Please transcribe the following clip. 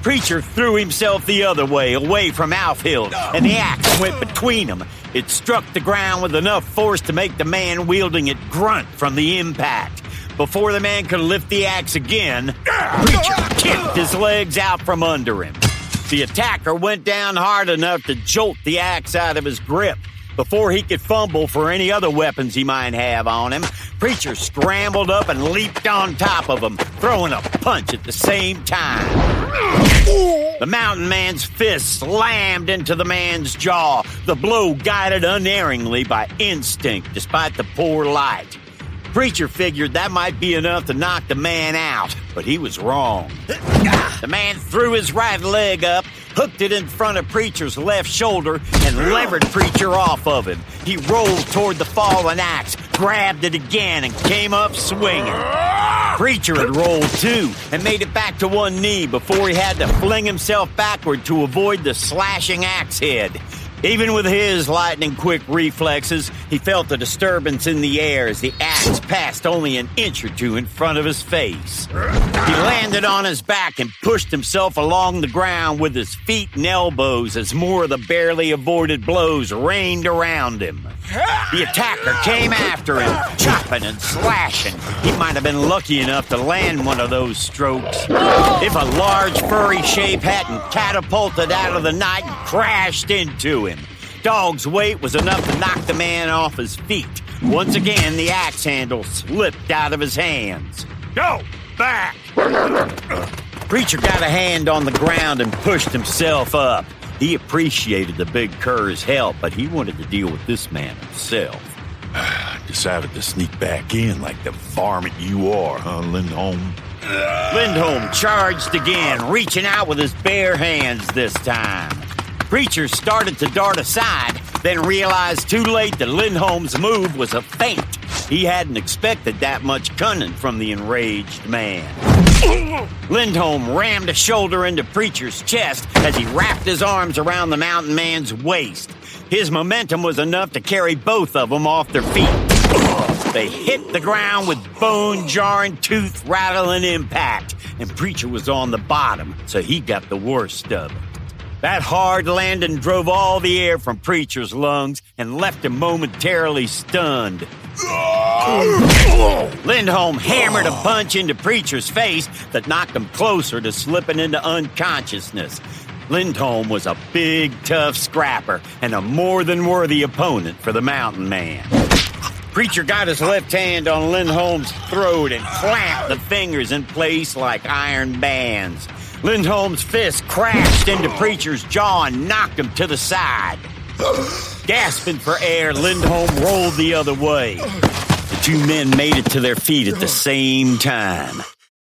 Preacher threw himself the other way, away from Alfhild, and the axe went between them. It struck the ground with enough force to make the man wielding it grunt from the impact. Before the man could lift the axe again, Preacher kicked his legs out from under him. The attacker went down hard enough to jolt the axe out of his grip. Before he could fumble for any other weapons he might have on him, Preacher scrambled up and leaped on top of him, throwing a punch at the same time. The mountain man's fist slammed into the man's jaw, the blow guided unerringly by instinct despite the poor light. Preacher figured that might be enough to knock the man out, but he was wrong. The man threw his right leg up, hooked it in front of Preacher's left shoulder, and levered Preacher off of him. He rolled toward the fallen axe, grabbed it again, and came up swinging. Preacher had rolled too, and made it back to one knee before he had to fling himself backward to avoid the slashing axe head. Even with his lightning-quick reflexes, he felt a disturbance in the air as the axe passed only an inch or two in front of his face. He landed on his back and pushed himself along the ground with his feet and elbows as more of the barely avoided blows rained around him. The attacker came after him, chopping and slashing. He might have been lucky enough to land one of those strokes. If a large furry shape hadn't catapulted out of the night and crashed into him. Dog's weight was enough to knock the man off his feet. Once again, the axe handle slipped out of his hands. Go back! Preacher got a hand on the ground and pushed himself up. He appreciated the big cur's help, but he wanted to deal with this man himself. Decided to sneak back in like the varmint you are, huh, Lindholm? Lindholm charged again, reaching out with his bare hands this time. Preacher started to dart aside, then realized too late that Lindholm's move was a feint. He hadn't expected that much cunning from the enraged man. Lindholm rammed a shoulder into Preacher's chest as he wrapped his arms around the mountain man's waist. His momentum was enough to carry both of them off their feet. They hit the ground with bone-jarring, tooth-rattling impact, and Preacher was on the bottom, so he got the worst of it. That hard landing drove all the air from Preacher's lungs and left him momentarily stunned. Lindholm hammered a punch into Preacher's face that knocked him closer to slipping into unconsciousness. Lindholm was a big, tough scrapper and a more than worthy opponent for the mountain man. Preacher got his left hand on Lindholm's throat and clamped the fingers in place like iron bands. Lindholm's fist crashed into Preacher's jaw and knocked him to the side. Gasping for air, Lindholm rolled the other way. The two men made it to their feet at the same time.